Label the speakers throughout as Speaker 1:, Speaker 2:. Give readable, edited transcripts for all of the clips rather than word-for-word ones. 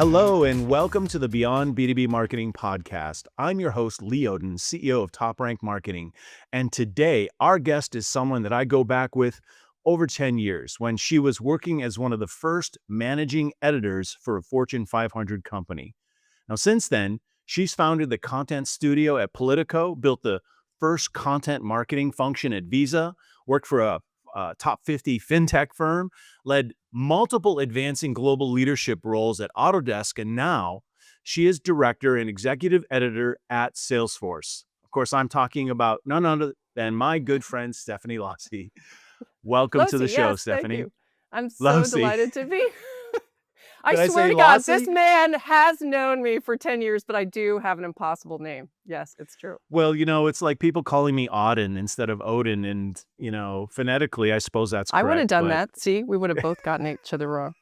Speaker 1: Hello and welcome to the Beyond B2B Marketing podcast. I'm your host, Lee Odden, CEO of TopRank Marketing. And today, our guest is someone that I go back with over 10 years when she was working as one of the first managing editors for a Fortune 500 company. Now, since then, she's founded the content studio at Politico, built the first content marketing function at Visa, worked for a top 50 fintech firm, led multiple advancing global leadership roles at Autodesk, and now she is director and executive editor at Salesforce. Of course, I'm talking about none other than my good friend, Stephanie Losee. Welcome to the
Speaker 2: Losee,
Speaker 1: show,
Speaker 2: yes, thank
Speaker 1: Stephanie.
Speaker 2: you. I'm so
Speaker 1: Losee.
Speaker 2: delighted to be. I
Speaker 1: Did I
Speaker 2: swear
Speaker 1: say
Speaker 2: to God, this
Speaker 1: Losee?
Speaker 2: man has known me for 10 years, but I do have an impossible name. Yes, it's true.
Speaker 1: Well, it's like people calling me Odden instead of Odin, and, phonetically, I suppose that's
Speaker 2: I would have
Speaker 1: correct,
Speaker 2: done
Speaker 1: but
Speaker 2: that. See, we would have both gotten each other wrong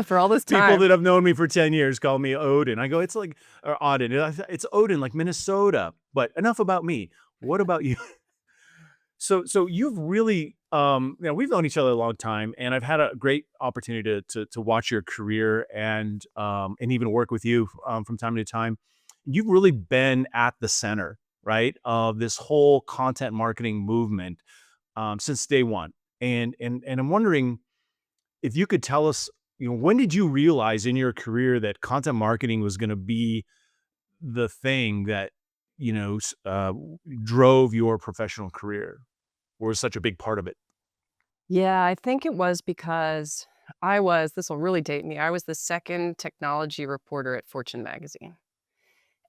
Speaker 2: for all this
Speaker 1: people
Speaker 2: time.
Speaker 1: that have known me for 10 years call me Odin. I go, it's like, or Odin. It's Odin, like Minnesota. But enough about me. What about you? So you've really, we've known each other a long time, and I've had a great opportunity to watch your career and even work with you from time to time. You've really been at the center, right, of this whole content marketing movement since day one. And I'm wondering if you could tell us, when did you realize in your career that content marketing was going to be the thing that, drove your professional career, or was such a big part of it?
Speaker 2: Yeah, I think it was because this will really date me. I was the second technology reporter at Fortune magazine.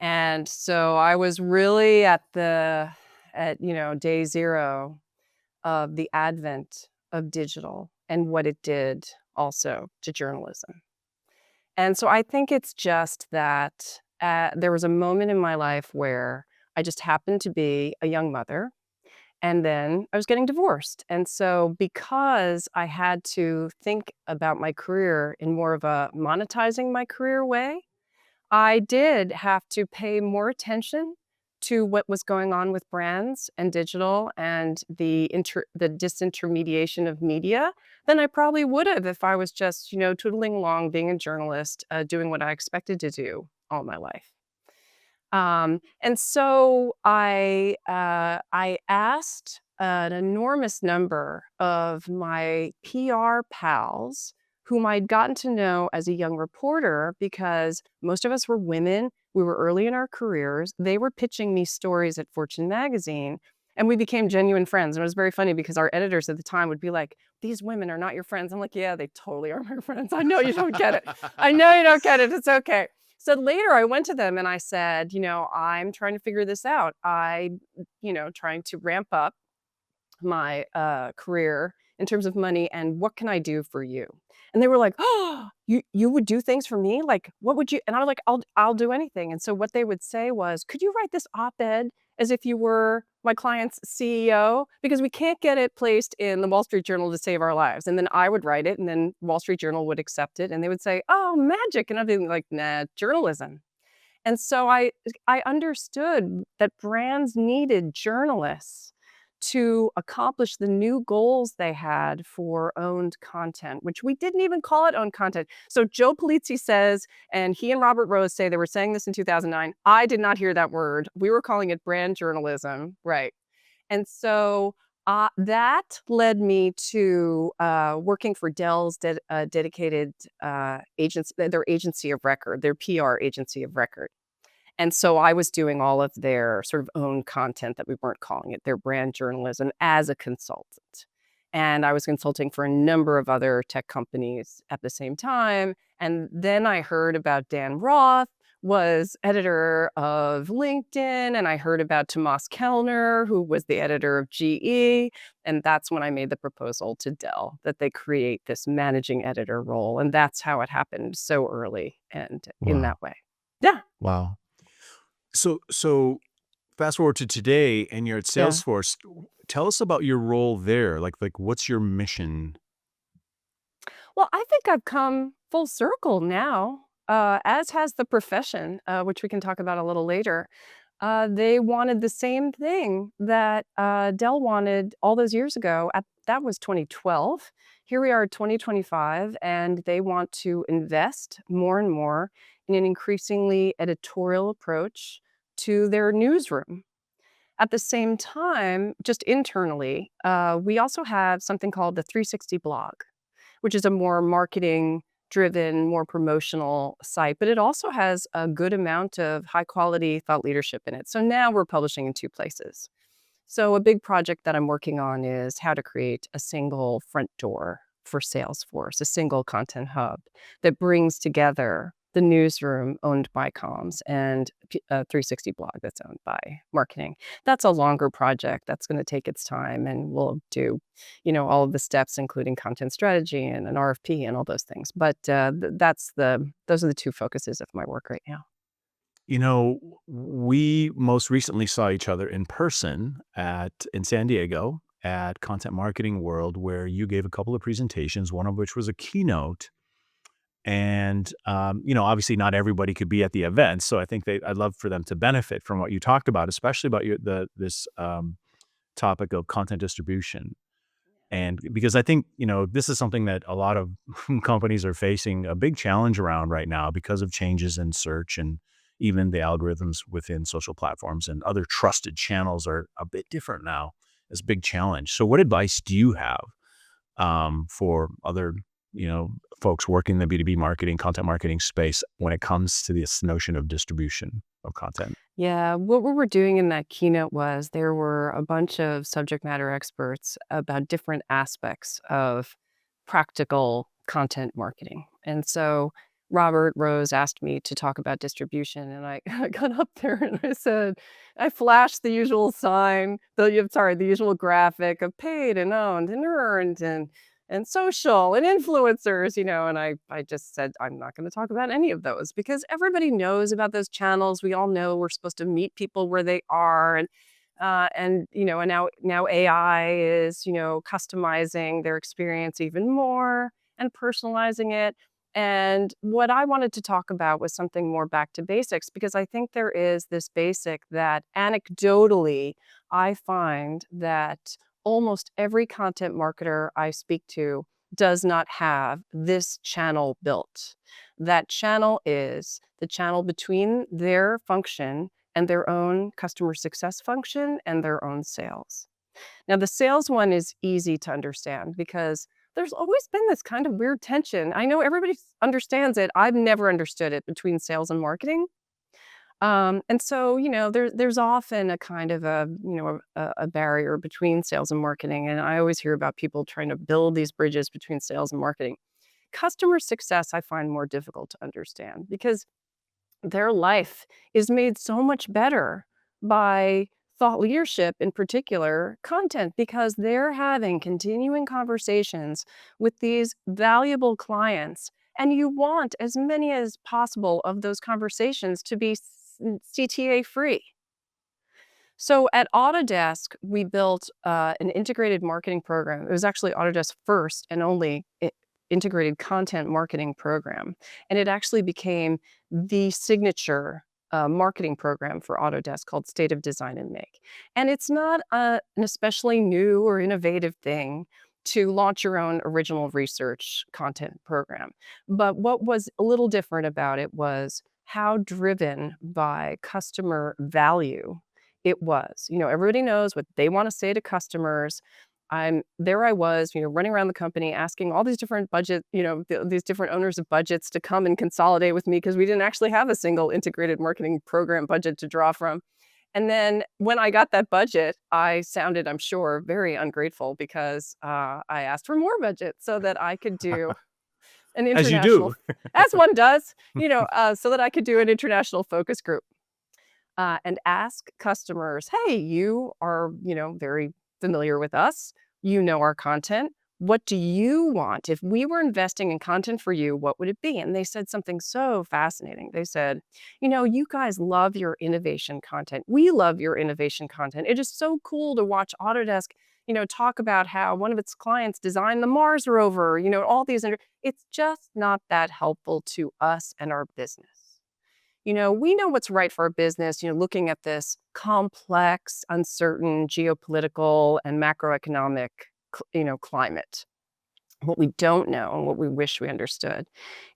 Speaker 2: And so I was really at day zero of the advent of digital and what it did also to journalism. And so I think it's just that there was a moment in my life where I just happened to be a young mother, and then I was getting divorced. And so because I had to think about my career in more of a monetizing my career way, I did have to pay more attention to what was going on with brands and digital and the disintermediation of media than I probably would have if I was just, tootling along being a journalist, doing what I expected to do all my life. And so I asked an enormous number of my PR pals whom I'd gotten to know as a young reporter because most of us were women. We were early in our careers. They were pitching me stories at Fortune magazine, and we became genuine friends. And it was very funny because our editors at the time would be like, "These women are not your friends." I'm like, "Yeah, they totally are my friends. I know you don't get it. I know you don't get it. It's okay." So later I went to them and I said, "I'm trying to figure this out. Trying to ramp up my career in terms of money, and what can I do for you?" And they were like, "Oh, you would do things for me? Like, what would you?" And I was like, I'll do anything." And so what they would say was, "Could you write this op-ed as if you were my client's CEO? Because we can't get it placed in the Wall Street Journal to save our lives." And then I would write it, and then Wall Street Journal would accept it, and they would say, "Oh, magic." And I'd be like, "Nah, journalism." And so I understood that brands needed journalists to accomplish the new goals they had for owned content, which we didn't even call it owned content. So Joe Polizzi says, and he and Robert Rose say they were saying this in 2009. I did not hear that word. We were calling it brand journalism, right? And so that led me to working for Dell's dedicated agency, their agency of record, their PR agency of record. And so I was doing all of their sort of own content that we weren't calling it, their brand journalism as a consultant. And I was consulting for a number of other tech companies at the same time. And then I heard about Dan Roth was editor of LinkedIn, and I heard about Tomas Kellner, who was the editor of GE. And that's when I made the proposal to Dell that they create this managing editor role. And that's how it happened so early and in
Speaker 1: Wow.
Speaker 2: that way. Yeah.
Speaker 1: Wow. So fast forward to today, and you're at
Speaker 2: Yeah.
Speaker 1: Salesforce. Tell us about your role there. Like what's your mission?
Speaker 2: Well, I think I've come full circle now, as has the profession, which we can talk about a little later. They wanted the same thing that Dell wanted all those years ago. That was 2012. Here we are, 2025, and they want to invest more and more in an increasingly editorial approach to their newsroom. At the same time, just internally, we also have something called the 360 blog, which is a more marketing driven, more promotional site, but it also has a good amount of high quality thought leadership in it. So now we're publishing in two places. So a big project that I'm working on is how to create a single front door for Salesforce, a single content hub that brings together the newsroom owned by comms and a 360 blog that's owned by marketing. That's a longer project that's going to take its time, and we'll do, all of the steps, including content strategy and an RFP and all those things. But those are the two focuses of my work right now.
Speaker 1: We most recently saw each other in person in San Diego at Content Marketing World, where you gave a couple of presentations, one of which was a keynote. And obviously, not everybody could be at the event, so I think I'd love for them to benefit from what you talked about, especially about this topic of content distribution. And because I think, this is something that a lot of companies are facing a big challenge around right now because of changes in search and even the algorithms within social platforms and other trusted channels are a bit different now. It's a big challenge. So what advice do you have for other, folks working in the B2B marketing, content marketing space when it comes to this notion of distribution of content?
Speaker 2: Yeah, what we were doing in that keynote was there were a bunch of subject matter experts about different aspects of practical content marketing. And so Robert Rose asked me to talk about distribution, and I, I got up there and I flashed the usual sign, the usual graphic of paid and owned and earned and social and influencers, and I just said, I'm not going to talk about any of those because everybody knows about those channels. We all know we're supposed to meet people where they are. And now AI is, customizing their experience even more and personalizing it. And what I wanted to talk about was something more back to basics, because I think there is this basic that anecdotally I find that almost every content marketer I speak to does not have this channel built. That channel is the channel between their function and their own customer success function and their own sales. Now, the sales one is easy to understand because there's always been this kind of weird tension. I know everybody understands it. I've never understood it between sales and marketing. And so, there's often a kind of a barrier between sales and marketing. And I always hear about people trying to build these bridges between sales and marketing. Customer success, I find more difficult to understand because their life is made so much better by thought leadership, in particular content, because they're having continuing conversations with these valuable clients. And you want as many as possible of those conversations to be CTA free. So at Autodesk, we built an integrated marketing program. It was actually Autodesk's first and only integrated content marketing program. And it actually became the signature marketing program for Autodesk called State of Design and Make. And it's not an especially new or innovative thing to launch your own original research content program. But what was a little different about it was how driven by customer value it was. Everybody knows what they want to say to customers. I was, running around the company asking all these different budget, these different owners of budgets to come and consolidate with me because we didn't actually have a single integrated marketing program budget to draw from. And then when I got that budget, I sounded, I'm sure, very ungrateful because I asked for more budget so that I could do an
Speaker 1: As you
Speaker 2: international,
Speaker 1: do.
Speaker 2: as one does, so that I could do an international focus group and ask customers, hey, you are, very familiar with us. You know our content. What do you want? If we were investing in content for you, what would it be? And they said something so fascinating. They said, you guys love your innovation content. We love your innovation content. It is so cool to watch Autodesk, talk about how one of its clients designed the Mars rover, all these. It's just not that helpful to us and our business. We know what's right for our business, looking at this complex, uncertain geopolitical and macroeconomic, climate. What we don't know and what we wish we understood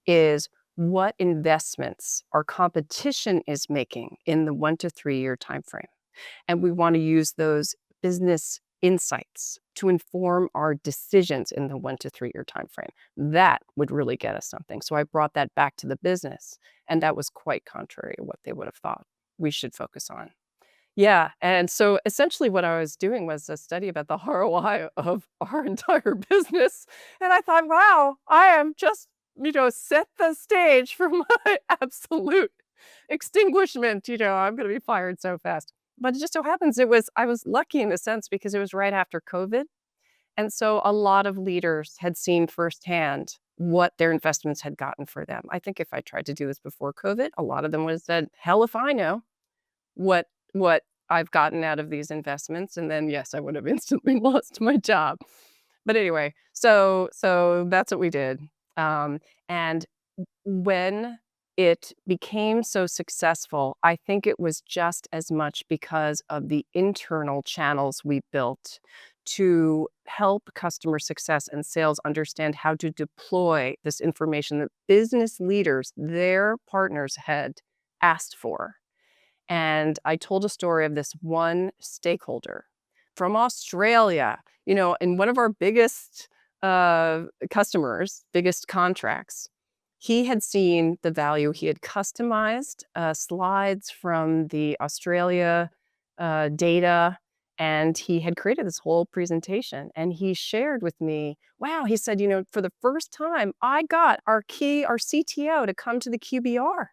Speaker 2: is what investments our competition is making in the 1 to 3 year time frame. And we want to use those business insights to inform our decisions in the 1 to 3 year time frame. That would really get us something. So I brought that back to the business, and that was quite contrary to what they would have thought we should focus on. Yeah, and so essentially what I was doing was a study about the ROI of our entire business, and I thought, "Wow, I am just, set the stage for my absolute extinguishment, I'm gonna be fired so fast." But it just so happens I was lucky in a sense because it was right after COVID, and so a lot of leaders had seen firsthand what their investments had gotten for them. I think if I tried to do this before COVID, a lot of them would have said, "Hell if I know." What I've gotten out of these investments, and then, yes, I would have instantly lost my job. But anyway, so that's what we did. And when it became so successful, I think it was just as much because of the internal channels we built to help customer success and sales understand how to deploy this information that business leaders, their partners, had asked for. And I told a story of this one stakeholder from Australia, in one of our biggest customers, biggest contracts. He had seen the value. He had customized slides from the Australia data, and he had created this whole presentation. And he shared with me, wow, he said, for the first time, I got our CTO to come to the QBR.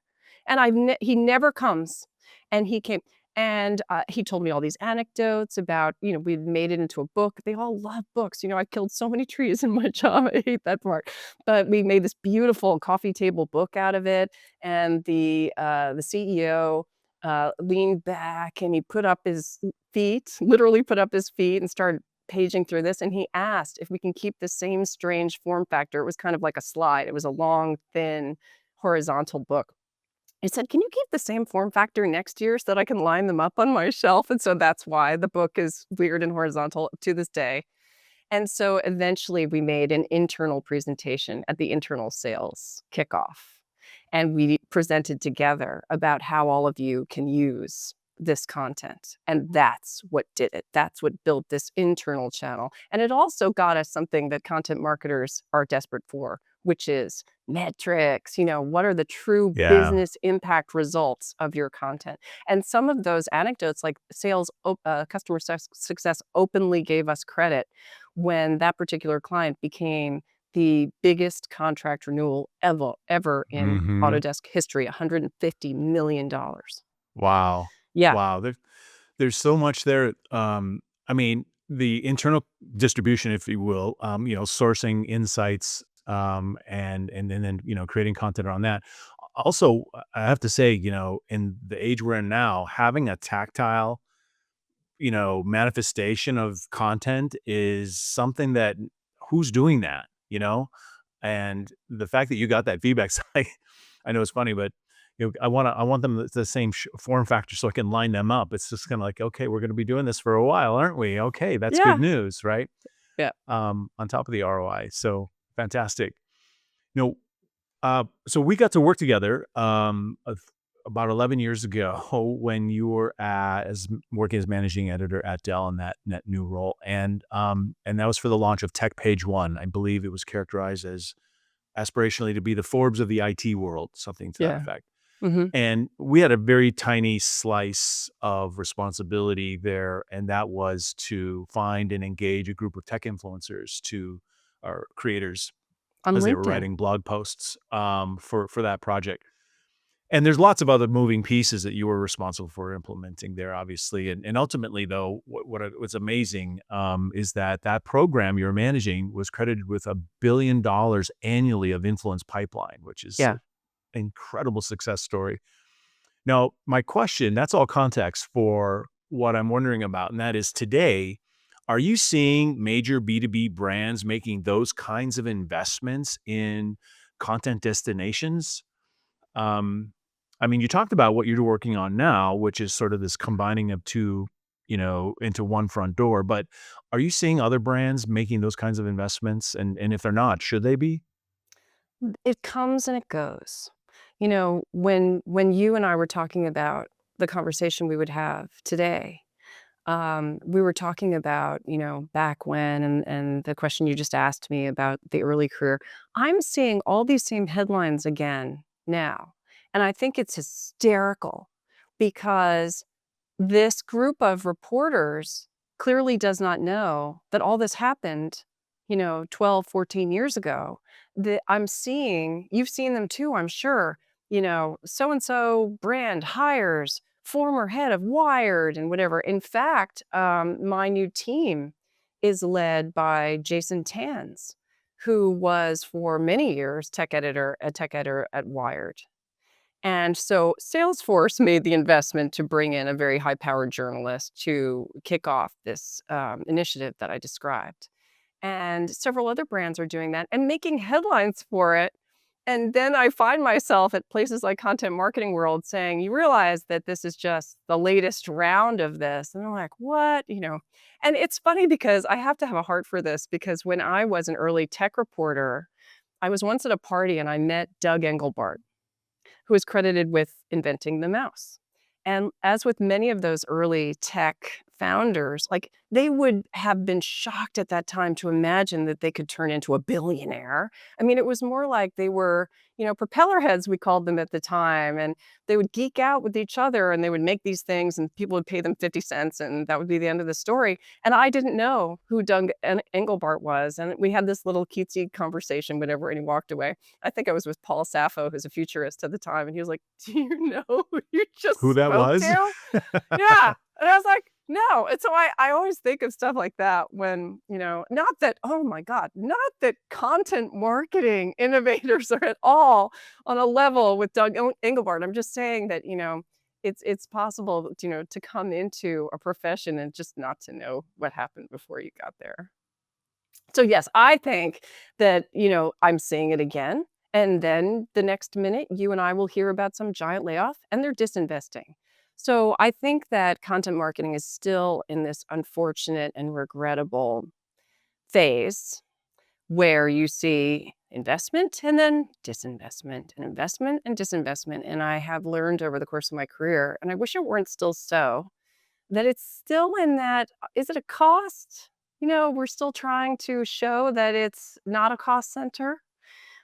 Speaker 2: And he never comes. And he came, and he told me all these anecdotes about, we'd made it into a book. They all love books. I killed so many trees in my job. I hate that part. But we made this beautiful coffee table book out of it. And the CEO leaned back and he put up his feet, literally put up his feet and started paging through this. And he asked if we can keep the same strange form factor. It was kind of like a slide. It was a long, thin, horizontal book. He said, "Can you keep the same form factor next year so that I can line them up on my shelf?" And so that's why the book is weird and horizontal to this day. And so eventually we made an internal presentation at the internal sales kickoff. And we presented together about how all of you can use this content. And that's what did it. That's what built this internal channel. And it also got us something that content marketers are desperate for, which is metrics. What are the true
Speaker 1: Yeah.
Speaker 2: business impact results of your content? And some of those anecdotes, like customer success openly gave us credit when that particular client became the biggest contract renewal ever in
Speaker 1: Hmm.
Speaker 2: Autodesk history, $150 million.
Speaker 1: Wow.
Speaker 2: Yeah,
Speaker 1: Wow. There's so much there. I mean, the internal distribution, if you will, sourcing insights, and then, creating content around that. Also, I have to say, in the age we're in now, having a tactile, manifestation of content is something that who's doing that, And the fact that you got that feedback, I know it's funny, but I want them the same form factor so I can line them up. It's just kind of like, okay, we're going to be doing this for a while, aren't we? Okay, that's good
Speaker 2: yeah,
Speaker 1: news, right?
Speaker 2: yeah.
Speaker 1: On top of the ROI, so fantastic. You know, so we got to work together about 11 years ago when you were working as managing editor at Dell in that new role, and that was for the launch of Tech Page One. I believe it was characterized as aspirationally to be the Forbes of the IT world, something to that
Speaker 2: Yeah.
Speaker 1: effect.
Speaker 2: Mhm.
Speaker 1: And we had a very tiny slice of responsibility there, and that was to find and engage a group of tech influencers to our creators
Speaker 2: On
Speaker 1: as they were
Speaker 2: LinkedIn.
Speaker 1: writing blog posts for that project. And there's lots of other moving pieces that you were responsible for implementing there, obviously. And ultimately, though, what's amazing is that program you're managing was credited with $1 billion annually of influence pipeline, which is
Speaker 2: Yeah.
Speaker 1: an incredible success story. Now, my question, that's all context for what I'm wondering about, and that is today, are you seeing major B2B brands making those kinds of investments in content destinations? Um, I mean, you talked about what you're working on now, which is sort of this combining of two, into one front door. But are you seeing other brands making those kinds of investments? And if they're not, should they be?
Speaker 2: It comes and it goes. When you and I were talking about the conversation we would have today, we were talking about, back when and the question you just asked me about the early career. I'm seeing all these same headlines again now. And I think it's hysterical because this group of reporters clearly does not know that all this happened, 12, 14 years ago. That I'm seeing, you've seen them too, I'm sure, so and so brand hires former head of Wired and whatever. In fact, my new team is led by Jason Tanz, who was for many years a tech editor at Wired. And so Salesforce made the investment to bring in a very high-powered journalist to kick off this initiative that I described. And several other brands are doing that and making headlines for it. And then I find myself at places like Content Marketing World saying, you realize that this is just the latest round of this. And I'm like, what? And it's funny because I have to have a heart for this because when I was an early tech reporter, I was once at a party and I met Doug Engelbart, who is credited with inventing the mouse. And as with many of those early tech founders, like they would have been shocked at that time to imagine that they could turn into a billionaire. I mean, it was more like they were, propeller heads, we called them at the time. And they would geek out with each other and they would make these things and people would pay them 50 cents and that would be the end of the story. And I didn't know who Doug Engelbart was. And we had this little cutesy conversation whenever and he walked away. I think I was with Paul Sappho, who's a futurist at the time. And he was like, do you know who you
Speaker 1: Who
Speaker 2: just
Speaker 1: that
Speaker 2: spoke
Speaker 1: was?
Speaker 2: to? Yeah. And I was like, no. And so I always think of stuff like that when, not that, oh my God, not that content marketing innovators are at all on a level with Doug Engelbart. I'm just saying that, it's possible, to come into a profession and just not to know what happened before you got there. So yes, I think that, I'm seeing it again. And then the next minute, you and I will hear about some giant layoff and they're disinvesting. So I think that content marketing is still in this unfortunate and regrettable phase where you see investment and then disinvestment and investment and disinvestment. And I have learned over the course of my career, and I wish it weren't still so, that it's still in that, is it a cost? We're still trying to show that it's not a cost center.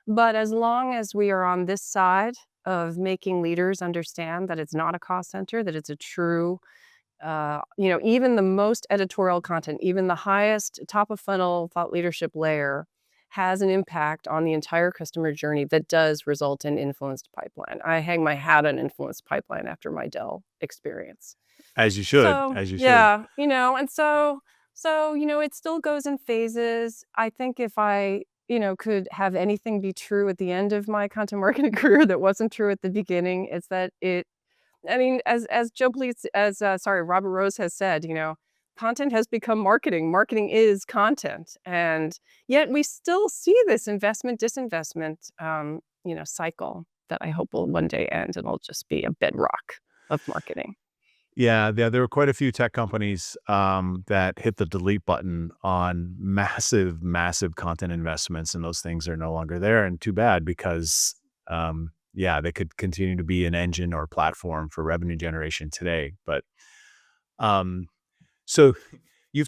Speaker 2: But as long as we are on this side of making leaders understand that it's not a cost center, that it's a true, even the most editorial content, even the highest top of funnel thought leadership layer has an impact on the entire customer journey that does result in influenced pipeline. I hang my hat on influenced pipeline after my Dell experience.
Speaker 1: As you should,
Speaker 2: So,
Speaker 1: as you should.
Speaker 2: yeah, and it still goes in phases. I think if I, could have anything be true at the end of my content marketing career that wasn't true at the beginning, it's that I mean, as Joe Blees, Robert Rose has said, content has become marketing. Marketing is content. And yet we still see this investment, disinvestment, cycle that I hope will one day end and it'll just be a bedrock of marketing.
Speaker 1: Yeah, there were quite a few tech companies that hit the delete button on massive, massive content investments, and those things are no longer there. And too bad because, yeah, they could continue to be an engine or platform for revenue generation today. But um, so you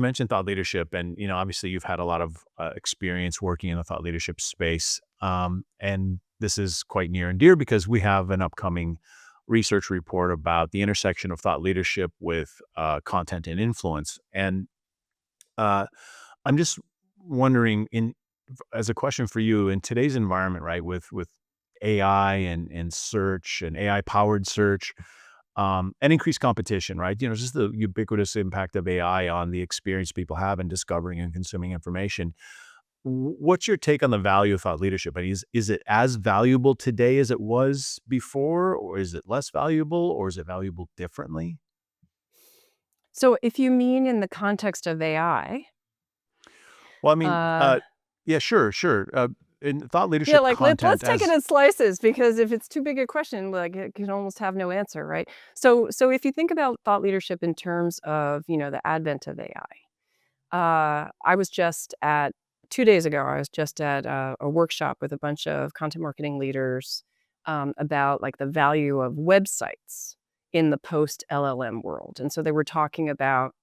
Speaker 1: mentioned thought leadership, and obviously you've had a lot of experience working in the thought leadership space, and this is quite near and dear because we have an upcoming research report about the intersection of thought leadership with content and influence. And uh, I'm just wondering, as a question for you, in today's environment, right, with AI and search and AI powered search, and increased competition, right? Just the ubiquitous impact of AI on the experience people have in discovering and consuming information. What's your take on the value of thought leadership? And is it as valuable today as it was before, or is it less valuable, or is it valuable differently?
Speaker 2: So if you mean in the context of AI,
Speaker 1: Well, I mean,
Speaker 2: uh,
Speaker 1: yeah, sure, sure. in thought
Speaker 2: Yeah,
Speaker 1: leadership
Speaker 2: like, let's
Speaker 1: content
Speaker 2: take it
Speaker 1: as
Speaker 2: in slices because if it's too big a question, like, it can almost have no answer, right? So if you think about thought leadership in terms of, the advent of AI, I was just at 2 days ago, I was just at a workshop with a bunch of content marketing leaders, about, like, the value of websites in the post LLM world, and so they were talking about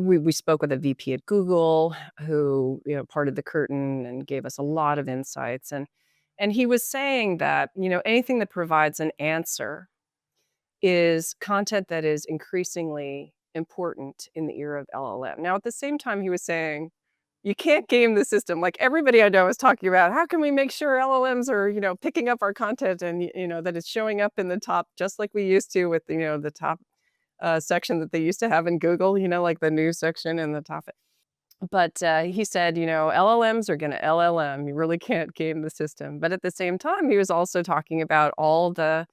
Speaker 2: we spoke with a VP at Google who, parted the curtain and gave us a lot of insights, and he was saying that, anything that provides an answer is content that is increasingly important in the era of LLM. Now, at the same time, he was saying, you can't game the system. Like everybody I know is talking about how can we make sure LLMs are, picking up our content and that it's showing up in the top just like we used to with the top section that they used to have in Google, like the news section in the top. But he said, LLMs are going to LLM. You really can't game the system. But at the same time, he was also talking about all the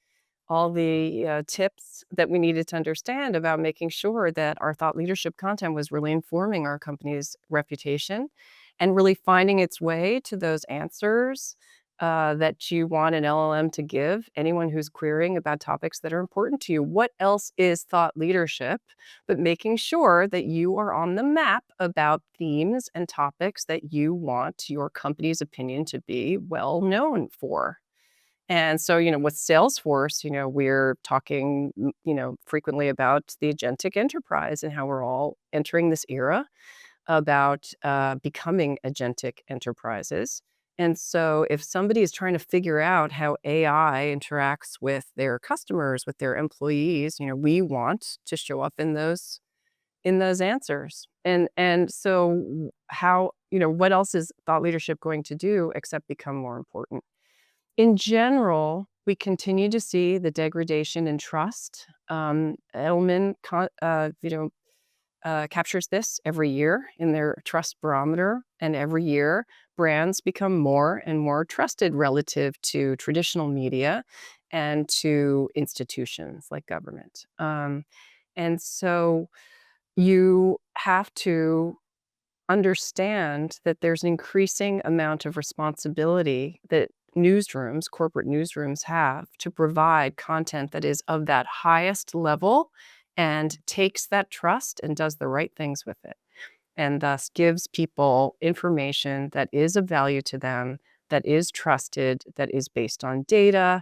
Speaker 2: tips that we needed to understand about making sure that our thought leadership content was really informing our company's reputation and really finding its way to those answers that you want an LLM to give anyone who's querying about topics that are important to you. What else is thought leadership but making sure that you are on the map about themes and topics that you want your company's opinion to be well known for? And so, with Salesforce, we're talking, frequently about the agentic enterprise and how we're all entering this era about becoming agentic enterprises. And so, if somebody is trying to figure out how AI interacts with their customers, with their employees, we want to show up in those answers. And so, how what else is thought leadership going to do except become more important? In general, we continue to see the degradation in trust. Edelman captures this every year in their trust barometer, and every year brands become more and more trusted relative to traditional media and to institutions like government. And so you have to understand that there's an increasing amount of responsibility that corporate newsrooms have to provide content that is of that highest level and takes that trust and does the right things with it, and thus gives people information that is of value to them, that is trusted, that is based on data,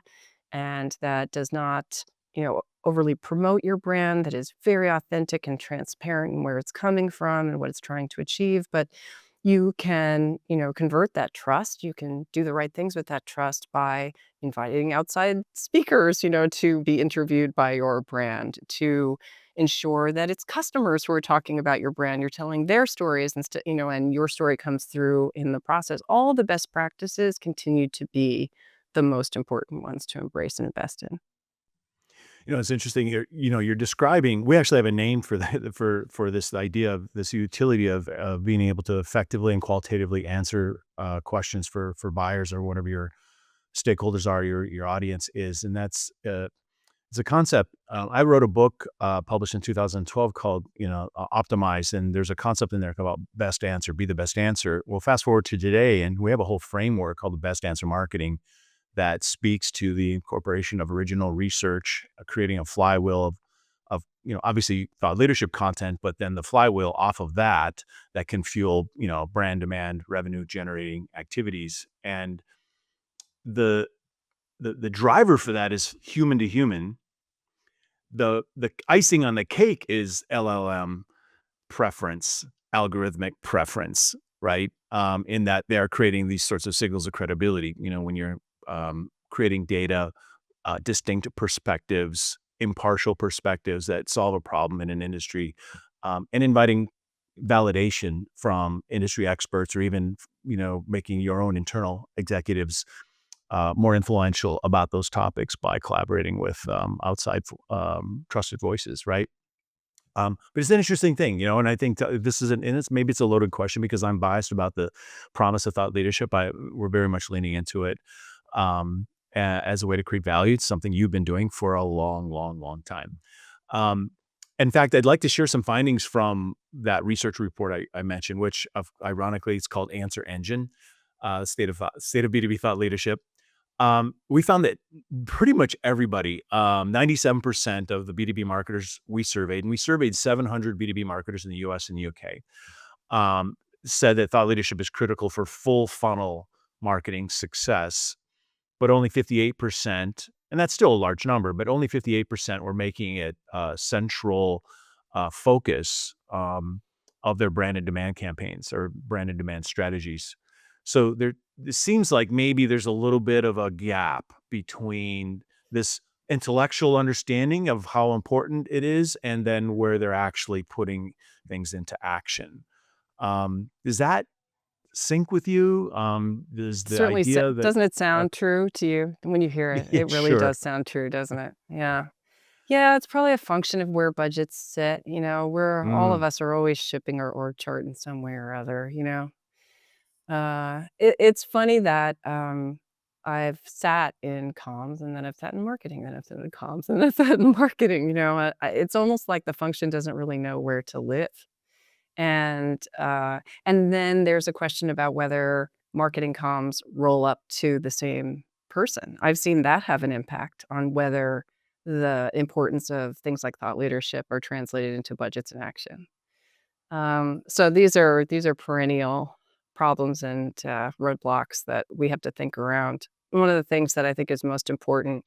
Speaker 2: and that does not, overly promote your brand, that is very authentic and transparent in where it's coming from and what it's trying to achieve. But you can, convert that trust. You can do the right things with that trust by inviting outside speakers, to be interviewed by your brand, to ensure that it's customers who are talking about your brand. You're telling their stories instead, and your story comes through in the process. All the best practices continue to be the most important ones to embrace and invest in.
Speaker 1: It's interesting. You're describing. We actually have a name for that for this idea of this utility of being able to effectively and qualitatively answer questions for buyers or whatever your stakeholders are, your audience is, and that's it's a concept. I wrote a book published in 2012 called Optimize, and there's a concept in there about best answer, be the best answer. Well, fast forward to today, and we have a whole framework called the Best Answer Marketing that speaks to the incorporation of original research, creating a flywheel of obviously thought leadership content, but then the flywheel off of that can fuel brand demand, revenue generating activities, and the the driver for that is human to human. The icing on the cake is LLM preference, algorithmic preference, right? In that they are creating these sorts of signals of credibility. When you're creating data, distinct perspectives, impartial perspectives that solve a problem in an industry, and inviting validation from industry experts, or even making your own internal executives more influential about those topics by collaborating with outside trusted voices, right? But it's an interesting thing, and I think this is maybe it's a loaded question because I'm biased about the promise of thought leadership. We're very much leaning into it as a way to create value. It's something you've been doing for a long, long, long time. Um, in fact, I'd like to share some findings from that research report I mentioned, which ironically it's called Answer Engine. state of B2B thought leadership. We found that pretty much everybody, 97% of the B2B marketers we surveyed, and we surveyed 700 B2B marketers in the US and UK, um, said that thought leadership is critical for full funnel marketing success, but only 58%, and that's still a large number, but only 58% were making it a central focus of their brand and demand campaigns or brand and demand strategies. So it seems like maybe there's a little bit of a gap between this intellectual understanding of how important it is and then where they're actually putting things into action. Does that sync with you? Does the
Speaker 2: Certainly,
Speaker 1: idea that
Speaker 2: doesn't it
Speaker 1: uh,
Speaker 2: sound true to you when you hear it?
Speaker 1: yeah,
Speaker 2: It really
Speaker 1: sure.
Speaker 2: does sound true, doesn't it? Yeah. Yeah, it's probably a function of where budgets sit. We're all of
Speaker 1: Mm,
Speaker 2: us are always shipping our org chart in some way or other. It's funny that, I've sat in comms, and then I've sat in marketing, then I've sat in comms, and then I've sat in marketing, it's almost like the function doesn't really know where to live. And then there's a question about whether marketing comms roll up to the same person. I've seen that have an impact on whether the importance of things like thought leadership are translated into budgets and action. So these are perennial problems and roadblocks that we have to think around. One of the things that I think is most important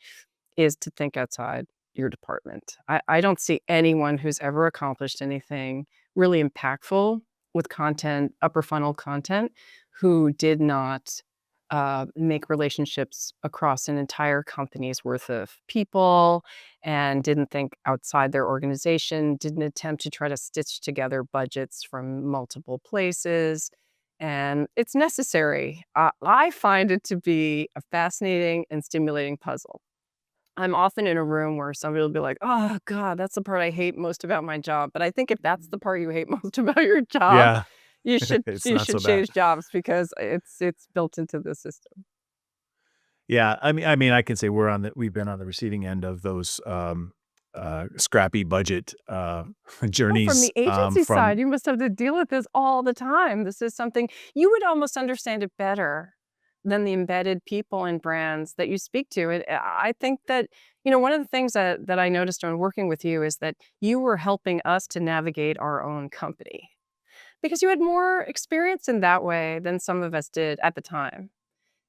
Speaker 2: is to think outside your department. I don't see anyone who's ever accomplished anything really impactful with content, upper funnel content, who did not make relationships across an entire company's worth of people and didn't think outside their organization, didn't attempt to try to stitch together budgets from multiple places. And it's necessary. I find it to be a fascinating and stimulating puzzle. I'm often in a room where somebody will be like, "Oh god, that's the part I hate most about my job." But I think if that's the part you hate most about your job,
Speaker 1: yeah,
Speaker 2: you should
Speaker 1: it's
Speaker 2: you
Speaker 1: not
Speaker 2: should
Speaker 1: so bad.
Speaker 2: change jobs because it's built into the system.
Speaker 1: Yeah, I mean, I can say we've been on the receiving end of those scrappy budget
Speaker 2: Well, from
Speaker 1: journeys
Speaker 2: the agency
Speaker 1: from
Speaker 2: side, you must have to deal with this all the time. This is something you would almost understand it better than the embedded people and brands that you speak to. I think that, one of the things that I noticed when working with you is that you were helping us to navigate our own company because you had more experience in that way than some of us did at the time.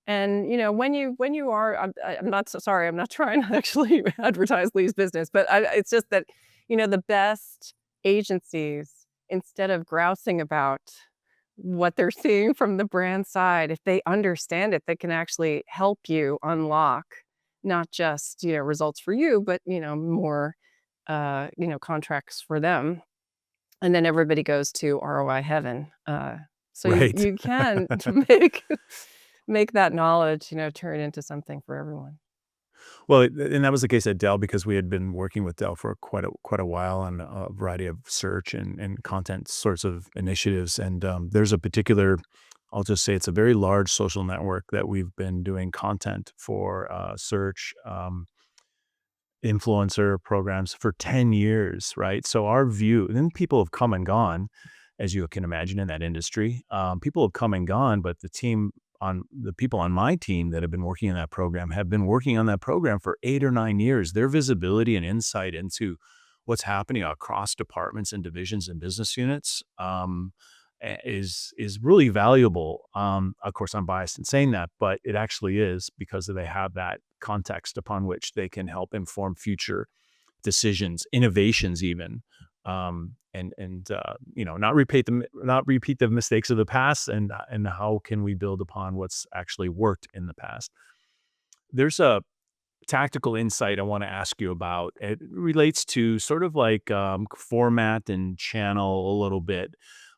Speaker 2: And, when you are I'm not so sorry, I'm not trying to actually advertise Lee's business, but it's just that, the best agencies, instead of grousing about what they're seeing from the brand side, if they understand it, they can actually help you unlock not just, results for you, but, more, contracts for them. And then everybody goes to ROI heaven. So you
Speaker 1: right.
Speaker 2: you can make make that knowledge, turn into something for everyone.
Speaker 1: Well, and that was the case at Dell because we had been working with Dell for quite a while on a variety of search and content sorts of initiatives. And there's a particular, I'll just say it's a very large social network that we've been doing content for search. Influencer programs for 10 years, right? So our view, and then people have come and gone, as you can imagine in that industry. People have come and gone, but the people on my team that have been working on that program have been working on that program for 8 or 9 years. Their visibility and insight into what's happening across departments and divisions and business units is really valuable. Of course, I'm biased in saying that, but it actually is because they have that context upon which they can help inform future decisions, innovations, even, not repeat the mistakes of the past, and how can we build upon what's actually worked in the past. There's a tactical insight I want to ask you about. It relates to sort of like format and channel a little bit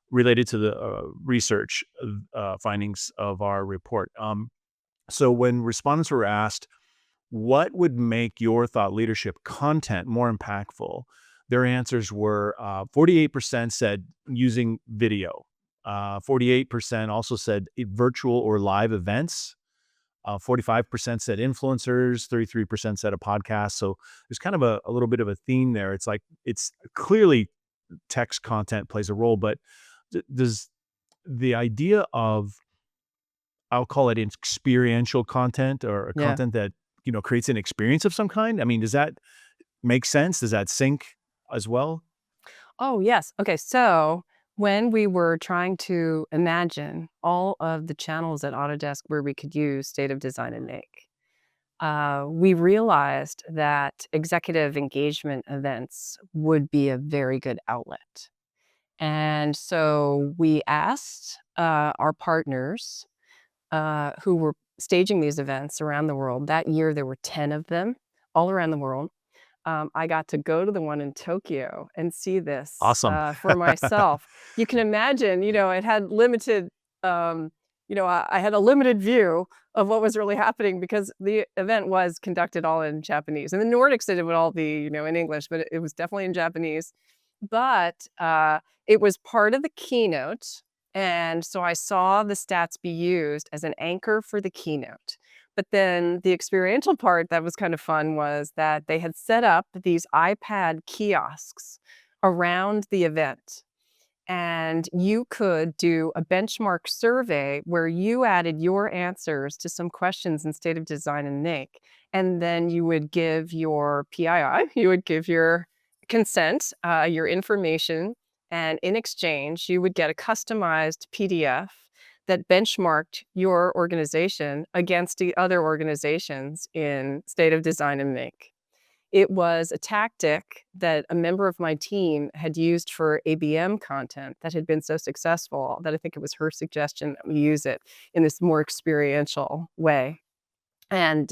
Speaker 1: related to the research findings of our report. So when respondents were asked, what would make your thought leadership content more impactful? Their answers were 48% said using video. 48% also said virtual or live events. 45% said influencers, 33% said a podcast. So there's kind of a little bit of a theme there. It's like it's clearly text content plays a role, but does the idea of I'll call it experiential content or
Speaker 2: Yeah.
Speaker 1: content that, creates an experience of some kind? I mean, does that make sense? Does that sync as well?
Speaker 2: Oh, yes. Okay, so when we were trying to imagine all of the channels at Autodesk where we could use State of Design and Make, we realized that executive engagement events would be a very good outlet. And so we asked our partners who were staging these events around the world. That year, there were 10 of them all around the world. I got to go to the one in Tokyo and see this,
Speaker 1: Awesome.
Speaker 2: for myself. You can imagine, it had limited, I had a limited view of what was really happening because the event was conducted all in Japanese. In the Nordics, it would all be, in English, but it was definitely in Japanese. But, it was part of the keynote, and so I saw the stats be used as an anchor for the keynote. But then the experiential part that was kind of fun was that they had set up these iPad kiosks around the event, and you could do a benchmark survey where you added your answers to some questions in State of Design and Make, and then you would give your PII, you would give your consent, your information, and in exchange, you would get a customized PDF that benchmarked your organization against the other organizations in State of Design and Make. It was a tactic that a member of my team had used for ABM content that had been so successful that I think it was her suggestion that we use it in this more experiential way. And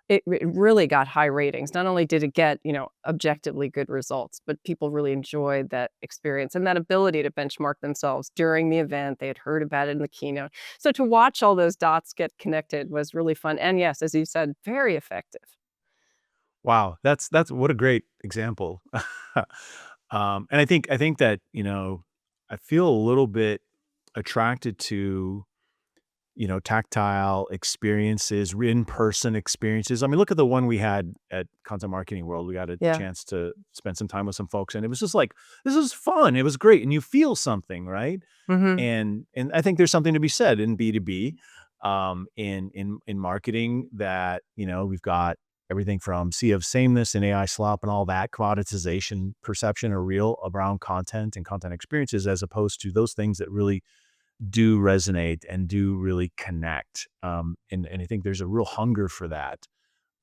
Speaker 2: it really got high ratings. Not only did it get, objectively good results, but people really enjoyed that experience and that ability to benchmark themselves during the event. They had heard about it in the keynote. So to watch all those dots get connected was really fun. And yes, as you said, very effective.
Speaker 1: Wow, that's what a great example. And I think that, I feel a little bit attracted to, tactile experiences, in-person experiences. I mean, look at the one we had at Content Marketing World. We got a
Speaker 2: Yeah.
Speaker 1: chance to spend some time with some folks, and it was just like, this is fun. It was great, and you feel something, right?
Speaker 2: Mhm.
Speaker 1: And I think there's something to be said in B2B, in marketing that, we've got everything from sea of sameness and AI slop and all that commoditization perception are real around content and content experiences as opposed to those things that really do resonate and do really connect. And I think there's a real hunger for that.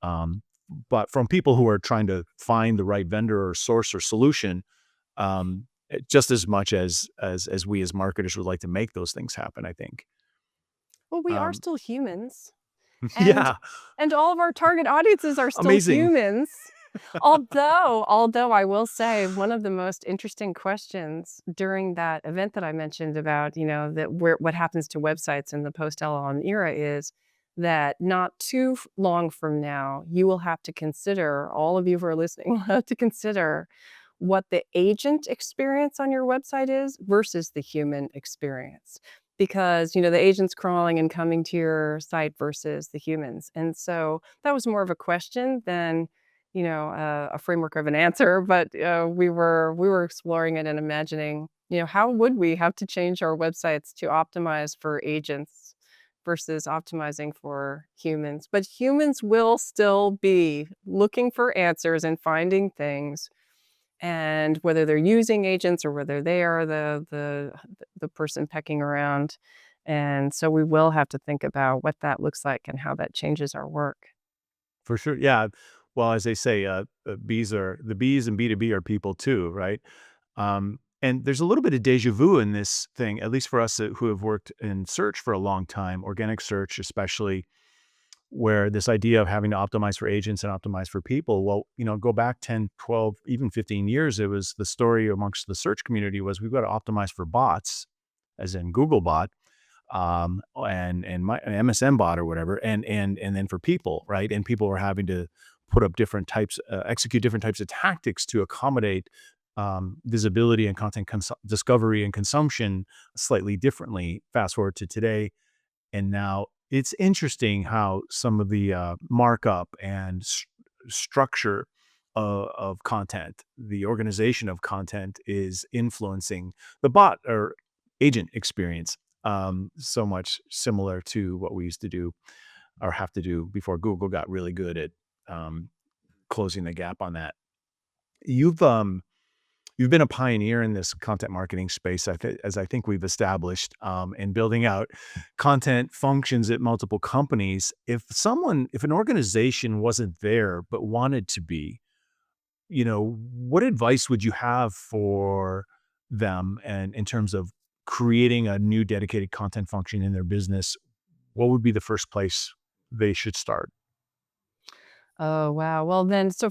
Speaker 1: Um, but from people who are trying to find the right vendor or source or solution, just as much as we as marketers would like to make those things happen, I think.
Speaker 2: Well, we are
Speaker 1: Um,
Speaker 2: still humans. And
Speaker 1: yeah,
Speaker 2: and all of our target audiences are still
Speaker 1: amazing.
Speaker 2: humans. Although I will say one of the most interesting questions during that event that I mentioned about, that where what happens to websites in the post-LLM era is that not too long from now, you will have to consider, all of you who are listening will have to consider what the agent experience on your website is versus the human experience because, the agent's crawling and coming to your site versus the humans. And so that was more of a question than, a framework of an answer, but we were exploring it and imagining, how would we have to change our websites to optimize for agents versus optimizing for humans. But humans will still be looking for answers and finding things and whether they're using agents or whether they are the person pecking around. And so we will have to think about what that looks like and how that changes our work.
Speaker 1: For sure. Yeah. Well, as they say, the bees and B2B are people too, right? And there's a little bit of deja vu in this thing, at least for us who have worked in search for a long time, organic search, especially where this idea of having to optimize for agents and optimize for people. Well, go back 10, 12, even 15 years, it was the story amongst the search community was we've got to optimize for bots, as in Google bot, and my an MSM bot or whatever, and then for people, right? And people were having to put up different types, execute different types of tactics to accommodate visibility and content discovery and consumption slightly differently. Fast forward to today, and now it's interesting how some of the markup and structure of content, the organization of content, is influencing the bot or agent experience. So much similar to what we used to do or have to do before Google got really good at um, closing the gap on that. You've um, you've been a pioneer in this content marketing space, as I think we've established, in building out content functions at multiple companies. If an organization wasn't there but wanted to be, what advice would you have for them, and in terms of creating a new dedicated content function in their business? What would be the first place they should start?
Speaker 2: Oh, wow. Well, then, so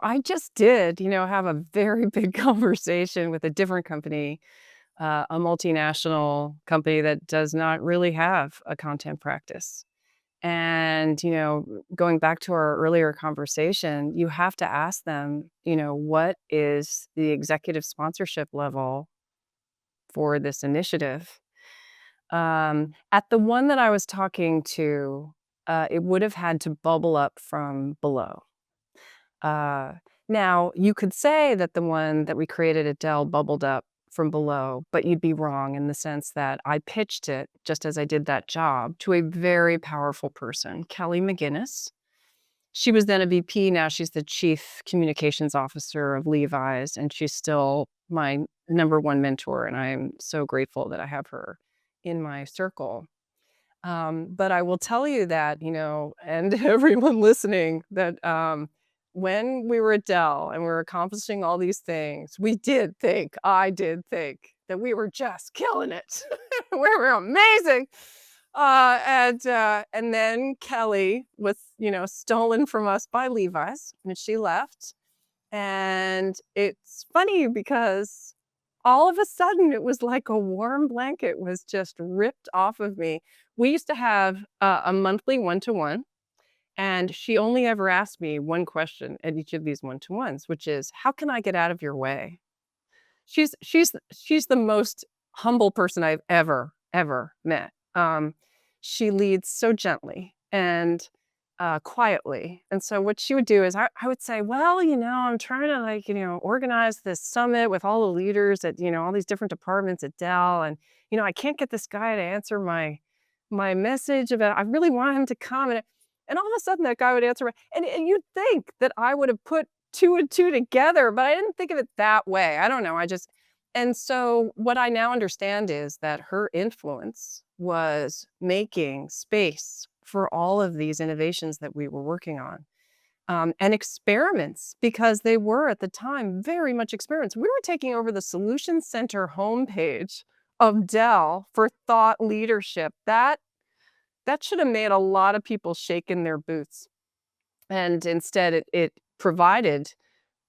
Speaker 2: I just did, have a very big conversation with a different company, a multinational company that does not really have a content practice. And, going back to our earlier conversation, you have to ask them, what is the executive sponsorship level for this initiative? At the one that I was talking to, it would have had to bubble up from below. Uh, Now, you could say that the one that we created at Dell bubbled up from below, but you'd be wrong in the sense that I pitched it, just as I did that job, to a very powerful person, Kelly McGinnis. She was then a VP, now she's the chief communications officer of Levi's, and she's still my number one mentor, and I'm so grateful that I have her in my circle. But I will tell you that, and everyone listening, that when we were at Dell and we were accomplishing all these things, I did think that we were just killing it. We were amazing. And then Kelly was, stolen from us by Levi's, and she left. And it's funny because all of a sudden it was like a warm blanket was just ripped off of me. We used to have a monthly one-to-one, and she only ever asked me one question at each of these one-to-ones, which is, "How can I get out of your way?" She's the most humble person I've ever met. She leads so gently and quietly. And so what she would do is I would say, well, I'm trying to organize this summit with all the leaders at, all these different departments at Dell. And, I can't get this guy to answer my message about, I really want him to come. And all of a sudden that guy would answer. And you'd think that I would have put two and two together, but I didn't think of it that way. I don't know. And so what I now understand is that her influence was making space for all of these innovations that we were working on, and experiments, because they were at the time very much experiments. We were taking over the Solution Center homepage of Dell for thought leadership. That should have made a lot of people shake in their boots, and instead it provided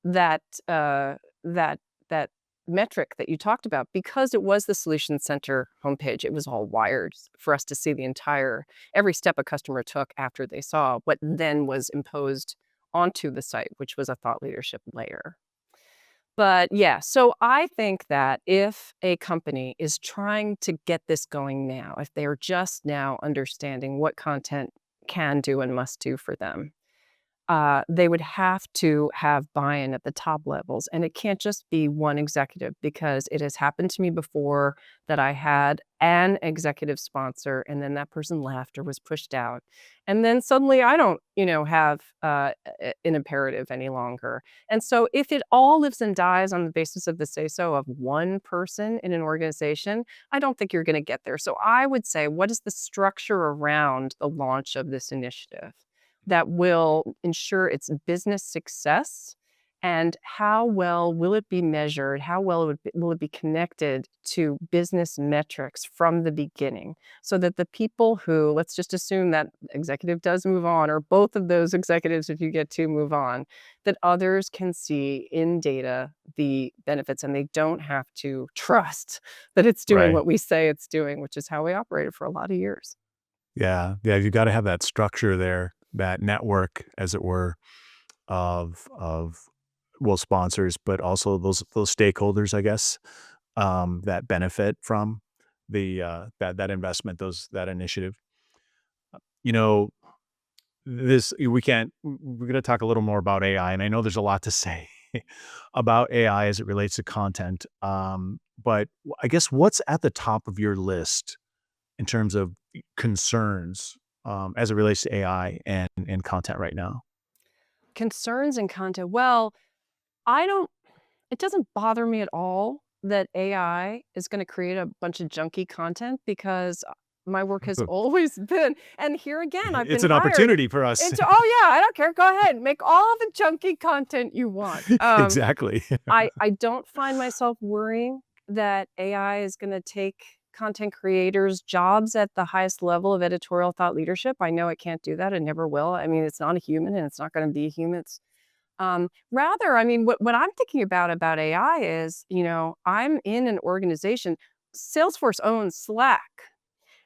Speaker 2: that that that metric that you talked about, because it was the Solution Center homepage. It was all wired for us to see the entire every step a customer took after they saw what then was imposed onto the site, which was a thought leadership layer. But yeah, so I think that if a company is trying to get this going now, if they're just now understanding what content can do and must do for them, they would have to have buy-in at the top levels, and it can't just be one executive, because it has happened to me before that I had an executive sponsor and then that person left or was pushed out. And then suddenly I don't, have an imperative any longer. And so if it all lives and dies on the basis of the say-so of one person in an organization, I don't think you're going to get there. So I would say, what is the structure around the launch of this initiative that will ensure its business success? And how well will it be measured? How well will it be connected to business metrics from the beginning? So that the people who, let's just assume that executive does move on, or both of those executives, if you get to move on, that others can see in data the benefits, and they don't have to trust that it's doing
Speaker 1: Right.
Speaker 2: what we say it's doing, which is how we operated for a lot of years.
Speaker 1: Yeah. Yeah. You got to have that structure there, that network, as it were, of well, sponsors, but also those stakeholders, I guess, that benefit from that investment, that initiative. You know, we're going to talk a little more about AI, and I know there's a lot to say about AI as it relates to content. but I guess what's at the top of your list in terms of concerns as it relates to AI and content right now?
Speaker 2: Concerns and content. Well, I don't it doesn't bother me at all that AI is gonna create a bunch of junky content because my work has always been, and here again, I've
Speaker 1: It's
Speaker 2: been
Speaker 1: an
Speaker 2: hired
Speaker 1: opportunity for us.
Speaker 2: into, "Oh, yeah, I don't care, go ahead, make all the junky content you want."
Speaker 1: Exactly.
Speaker 2: I don't find myself worrying that AI is gonna take content creators' jobs at the highest level of editorial thought leadership. I know it can't do that, it never will. I mean, it's not a human, and it's not gonna be a human. It's rather, I mean, what I'm thinking about AI is, I'm in an organization. Salesforce owns Slack.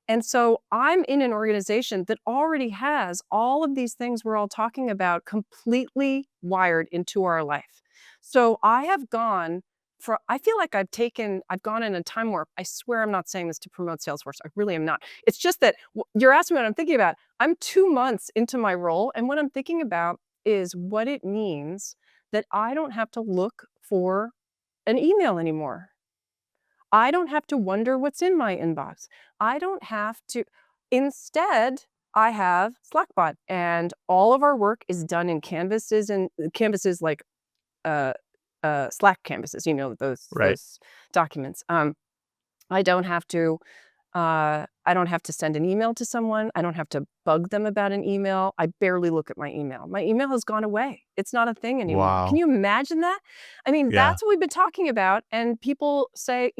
Speaker 2: And so I'm in an organization that already has all of these things we're all talking about completely wired into our life. So I have gone I feel like I've gone in a time warp. I swear I'm not saying this to promote Salesforce. I really am not. It's just that you're asking me what I'm thinking about. I'm 2 months into my role. And what I'm thinking about is what it means that I don't have to look for an email anymore. I don't have to wonder what's in my inbox. I don't have to. Instead, I have Slackbot, and all of our work is done in canvases, and canvases like uh, Slack canvases. Those
Speaker 1: Right.
Speaker 2: those documents. I don't have to I don't have to send an email to someone. I don't have to bug them about an email. I barely look at my email. My email has gone away. It's not a thing anymore. Can
Speaker 1: Wow.
Speaker 2: you imagine that? I mean,
Speaker 1: Yeah.
Speaker 2: that's what we've been talking about. And people say,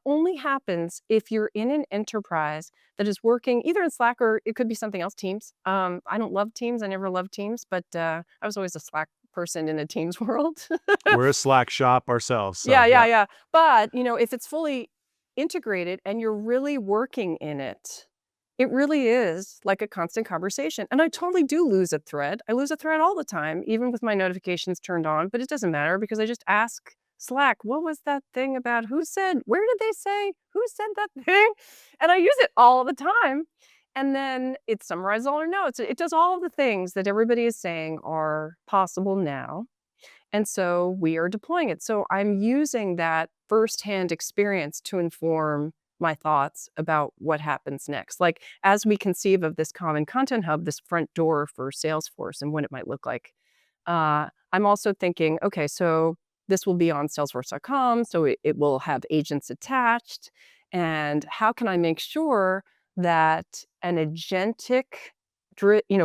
Speaker 2: only happens if you're in an enterprise that is working either in Slack or it could be something else, Teams. I don't love Teams. I never loved Teams, but I was always a Slack person in a Teams world.
Speaker 1: We're a Slack shop ourselves.
Speaker 2: Yeah,
Speaker 1: So,
Speaker 2: yeah,
Speaker 1: yeah.
Speaker 2: yeah. But, if it's fully integrated and you're really working in it, it really is like a constant conversation. And I totally do lose a thread. I lose a thread all the time, even with my notifications turned on, but it doesn't matter because I just ask Slack, what was that thing about? Where did they say? Who said that thing? And I use it all the time. And then it summarizes all our notes. It does all the things that everybody is saying are possible now. And so we are deploying it. So I'm using that firsthand experience to inform my thoughts about what happens next. Like as we conceive of this common content hub, this front door for Salesforce and what it might look like, I'm also thinking, okay, so this will be on salesforce.com. So it will have agents attached. And how can I make sure that an agentic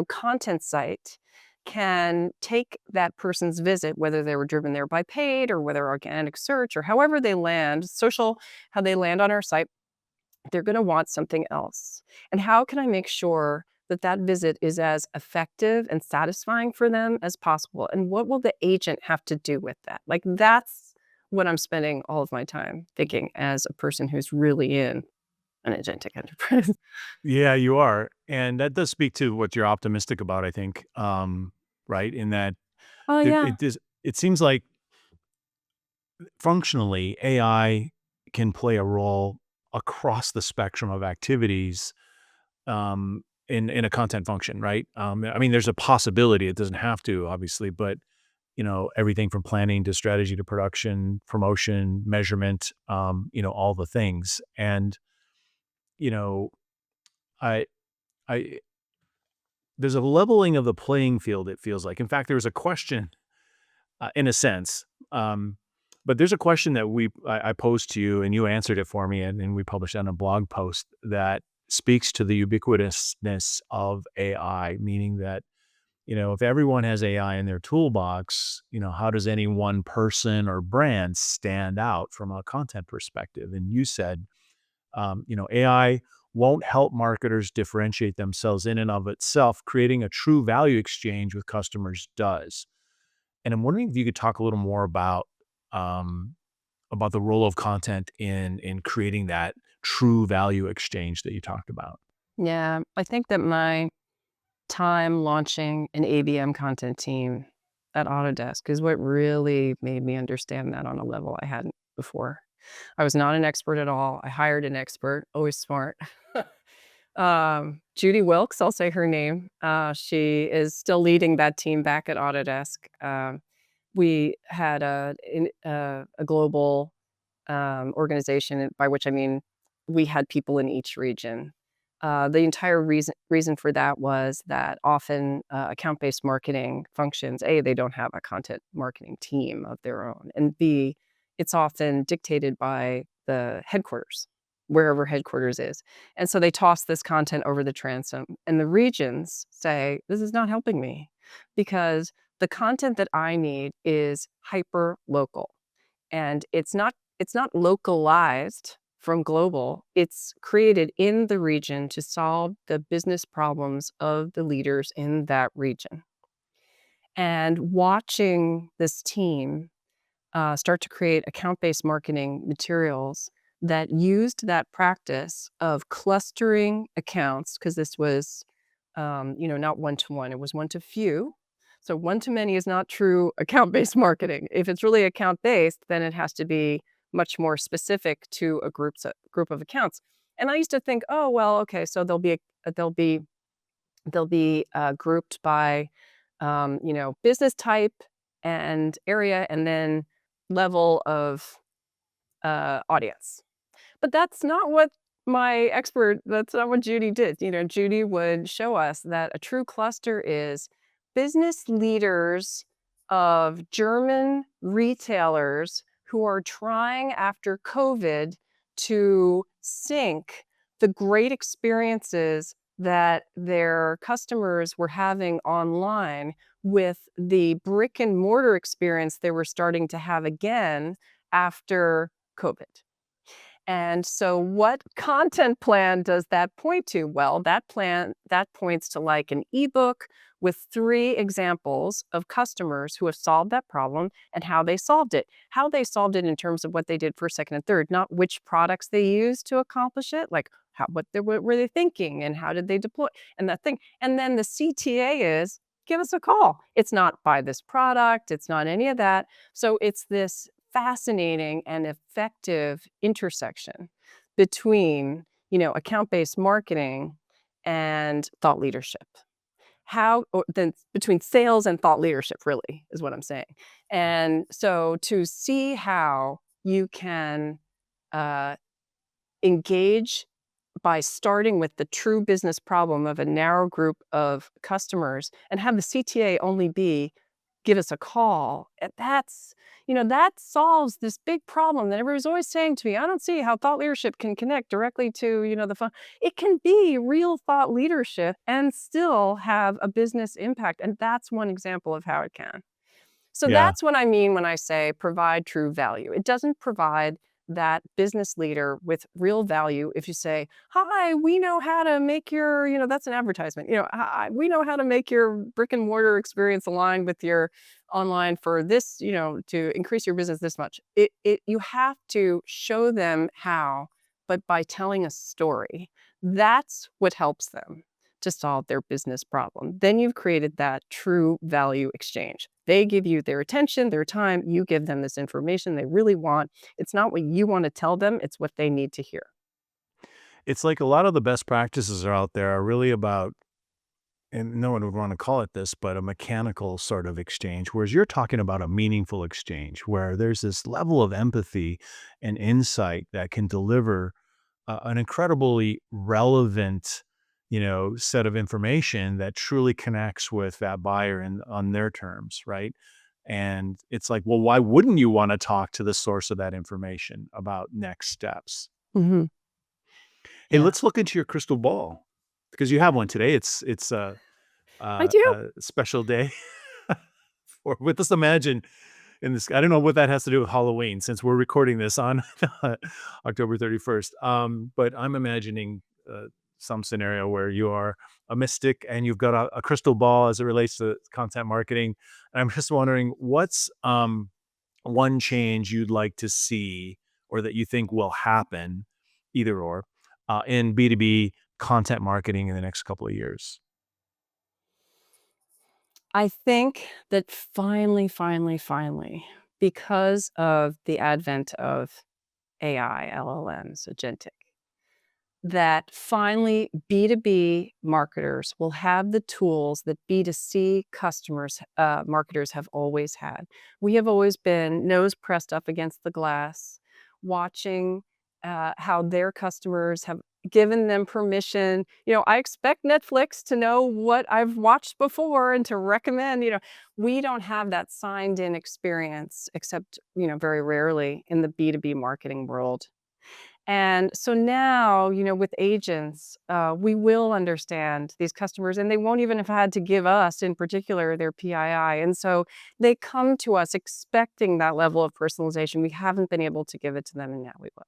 Speaker 2: content site can take that person's visit, whether they were driven there by paid or whether organic search or however they land, social, how they land on our site, they're going to want something else. And how can I make sure that that visit is as effective and satisfying for them as possible? And what will the agent have to do with that? Like that's what I'm spending all of my time thinking as a person who's really in an agentic enterprise.
Speaker 1: Yeah, you are. And that does speak to what you're optimistic about, I think. Right. In that
Speaker 2: Oh, yeah.
Speaker 1: it seems like functionally AI can play a role across the spectrum of activities in a content function, right? I mean, there's a possibility. It doesn't have to, obviously, but everything from planning to strategy to production, promotion, measurement, all the things. And, you know, I I there's a leveling of the playing field, it feels like. In fact, there was a question, in a sense, but there's a question that I posed to you and you answered it for me, and we published on a blog post that speaks to the ubiquitousness of AI, meaning that, if everyone has AI in their toolbox, how does any one person or brand stand out from a content perspective? And you said, AI won't help marketers differentiate themselves in and of itself. Creating a true value exchange with customers does. And I'm wondering if you could talk a little more um, about the role of content in creating that true value exchange that you talked about.
Speaker 2: Yeah. I think that my time launching an ABM content team at Autodesk is what really made me understand that on a level I hadn't before. I was not an expert at all. I hired an expert, always smart. Judy Wilkes, I'll say her name. She is still leading that team back at Autodesk. We had a global organization, by which I mean we had people in each region. The entire reason for that was that often account-based marketing functions, A, they don't have a content marketing team of their own, and B, it's often dictated by the headquarters, wherever headquarters is. And so they toss this content over the transom, and the regions say, this is not helping me because the content that I need is hyper local. And it's not localized from global. It's created in the region to solve the business problems of the leaders in that region. And watching this team start to create account-based marketing materials that used that practice of clustering accounts, because this was, not one-to-one, it was one-to-few. So one-to-many is not true account-based marketing. If it's really account-based, then it has to be much more specific to a group of accounts. And I used to think, oh, well, okay, so they'll be grouped by, business type and area, and then level of audience. But that's not what Judy did. Judy would show us that a true cluster is business leaders of German retailers who are trying after COVID to sync the great experiences that their customers were having online with the brick and mortar experience they were starting to have again after COVID. And so what content plan does that point to? Well, that points to like an ebook with 3 examples of customers who have solved that problem and how they solved it. How they solved it in terms of what they did first, second, and third, not which products they used to accomplish it, like what were they thinking and how did they deploy and that thing. And then the CTA is, give us a call. It's not buy this product, it's not any of that. So it's this fascinating and effective intersection between, account-based marketing and thought leadership. Then between sales and thought leadership, really, is what I'm saying. And so to see how you can uh, engage by starting with the true business problem of a narrow group of customers and have the CTA only be, give us a call. And that solves this big problem that everybody's always saying to me, I don't see how thought leadership can connect directly to, the phone. It can be real thought leadership and still have a business impact. And that's one example of how it can. So
Speaker 1: Yeah.
Speaker 2: that's what I mean when I say provide true value. It doesn't provide that business leader with real value if you say, hi, we know how to make your, that's an advertisement, hi, we know how to make your brick and mortar experience align with your online for this, to increase your business this much. You have to show them how, but by telling a story. That's what helps them to solve their business problem. Then you've created that true value exchange. They give you their attention, their time, you give them this information they really want. It's not what you want to tell them, it's what they need to hear.
Speaker 1: It's like a lot of the best practices are out there are really about, and no one would want to call it this, but a mechanical sort of exchange, whereas you're talking about a meaningful exchange where there's this level of empathy and insight that can deliver an incredibly relevant, set of information that truly connects with that buyer and on their terms, right? And it's like, well, why wouldn't you want to talk to the source of that information about next steps?
Speaker 2: Mhm.
Speaker 1: Hey,
Speaker 2: Yeah,
Speaker 1: let's look into your crystal ball because you have one today. It's
Speaker 2: I do.
Speaker 1: a special day. Or with us, imagine in this. I don't know what that has to do with Halloween, since we're recording this on October 31st. But I'm imagining some scenario where you are a mystic and you've got a crystal ball as it relates to content marketing. And I'm just wondering, what's one change you'd like to see or that you think will happen, either or, in B2B content marketing in the next couple of years?
Speaker 2: I think that finally, because of the advent of AI, LLMs, agentic, that finally B2B marketers will have the tools that B2C customers, marketers have always had. We have always been nose pressed up against the glass. watching how their customers have given them permission. I expect Netflix to know what I've watched before and to recommend. We don't have that signed in experience except, very rarely in the B2B marketing world. And so now, with agents, we will understand these customers and they won't even have had to give us, in particular, their PII. And so they come to us expecting that level of personalization. We haven't been able to give it to them, and now we will.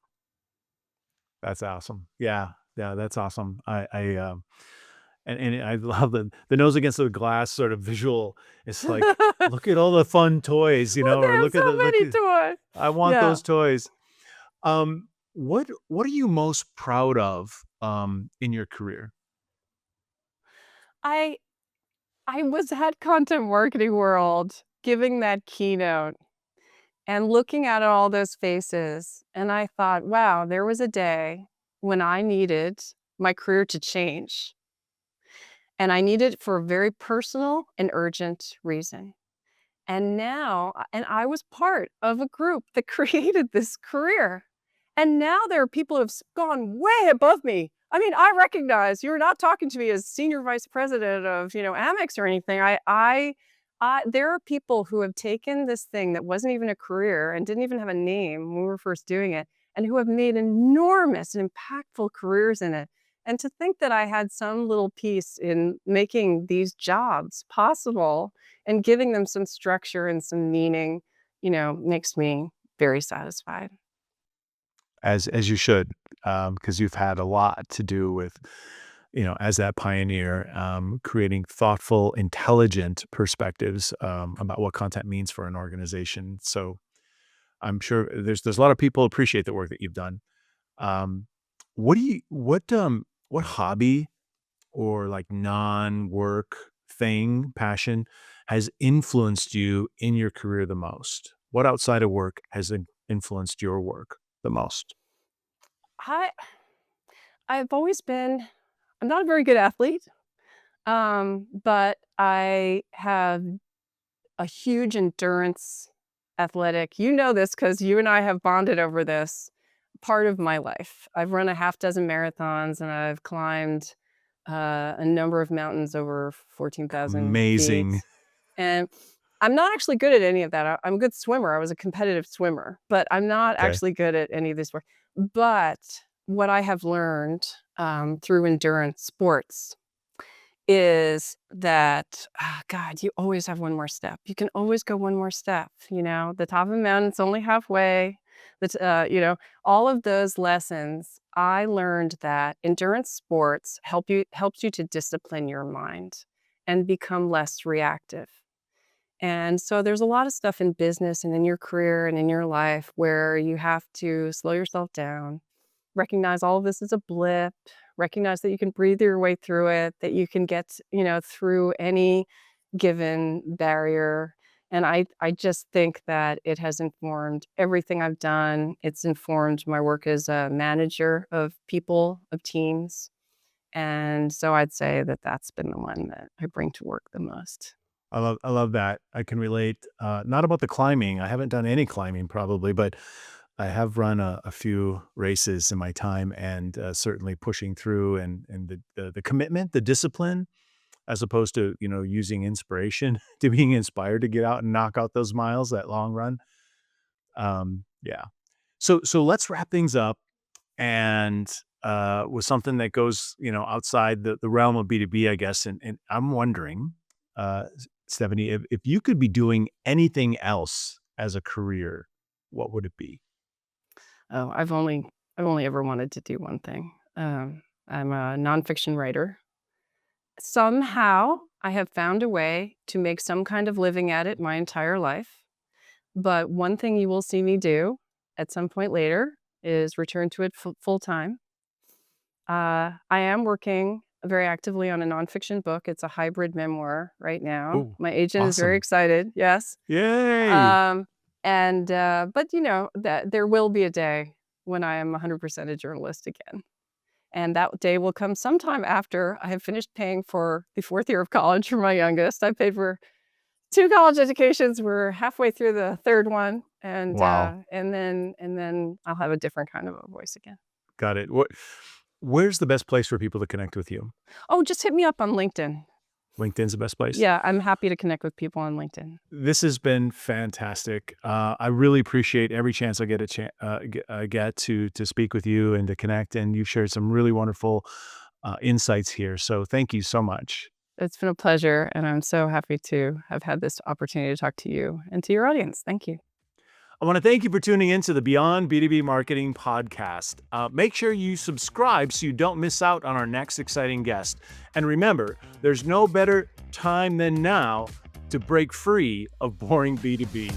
Speaker 1: That's awesome. Yeah, yeah, that's awesome. And I love the nose against the glass sort of visual. It's like, look at all the fun toys,
Speaker 2: Well, they
Speaker 1: or
Speaker 2: have so
Speaker 1: look
Speaker 2: many
Speaker 1: at
Speaker 2: toys.
Speaker 1: I want
Speaker 2: Yeah.
Speaker 1: those toys. What are you most proud of in your career?
Speaker 2: I I was at Content Marketing World giving that keynote and looking at all those faces, and I thought, "Wow, there was a day when I needed my career to change, and I needed it for a very personal and urgent reason." And I was part of a group that created this career. And now there are people who have gone way above me. I mean, I recognize you're not talking to me as senior vice president of, Amex or anything. There are people who have taken this thing that wasn't even a career and didn't even have a name when we were first doing it, and who have made enormous and impactful careers in it. And to think that I had some little piece in making these jobs possible and giving them some structure and some meaning, makes me very satisfied.
Speaker 1: As you should, because you've had a lot to do with, as that pioneer, creating thoughtful, intelligent perspectives about what content means for an organization. So I'm sure there's a lot of people appreciate the work that you've done. Um, what hobby or like non-work thing, passion has influenced you in your career the most? What outside of work has influenced your work the most?
Speaker 2: I I've always been I'm not a very good athlete, but I have a huge endurance athletic. You know this because you and I have bonded over this part of my life. I've run a half dozen marathons and I've climbed a number of mountains over 14,000 feet.
Speaker 1: Amazing.
Speaker 2: And I'm not actually good at any of that. I'm a good swimmer. I was a competitive swimmer, but I'm not
Speaker 1: Okay.
Speaker 2: actually good at any of this work. But what I have learned through endurance sports is that, God, you always have one more step. You can always go one more step. The top of the mountain's only halfway. All of those lessons. I learned that endurance sports helps you to discipline your mind and become less reactive. And so there's a lot of stuff in business and in your career and in your life where you have to slow yourself down, recognize all of this is a blip, recognize that you can breathe your way through it, that you can get, through any given barrier. And I just think that it has informed everything I've done. It's informed my work as a manager of people, of teams. And so I'd say that that's been the one that I bring to work the most.
Speaker 1: I love that. I can relate, not about the climbing. I haven't done any climbing probably, but I have run a few races in my time and, certainly pushing through and the commitment, the discipline, as opposed to, using inspiration to being inspired to get out and knock out those miles, that long run. Yeah. So let's wrap things up and, with something that goes, outside the realm of B2B, I guess, and I'm wondering, Stephanie, if you could be doing anything else as a career, what would it be?
Speaker 2: Oh, I've only ever wanted to do one thing. I'm a nonfiction writer. Somehow, I have found a way to make some kind of living at it my entire life. But one thing you will see me do at some point later is return to it full time. I am working very actively on a nonfiction book. It's a hybrid memoir right now.
Speaker 1: Oh,
Speaker 2: My agent is very
Speaker 1: awesome.
Speaker 2: excited. Yes.
Speaker 1: Yay.
Speaker 2: Um, but that there will be a day when I am 100% a journalist again. And that day will come sometime after I have finished paying for the 4th year of college for my youngest. I paid for 2 college educations. We're halfway through the 3rd one, and
Speaker 1: Wow.
Speaker 2: then I'll have a different kind of a voice again.
Speaker 1: Got it. Where's the best place for people to connect with you?
Speaker 2: Oh, just hit me up on LinkedIn.
Speaker 1: LinkedIn's the best place?
Speaker 2: Yeah, I'm happy to connect with people on LinkedIn.
Speaker 1: This has been fantastic. I really appreciate every chance I get get to speak with you and to connect, and you've shared some really wonderful insights here. So thank you so much.
Speaker 2: It's been a pleasure, and I'm so happy to have had this opportunity to talk to you and to your audience. Thank you.
Speaker 1: I want to thank you for tuning in to the Beyond B2B Marketing podcast. Make sure you subscribe so you don't miss out on our next exciting guest. And remember, there's no better time than now to break free of boring B2B.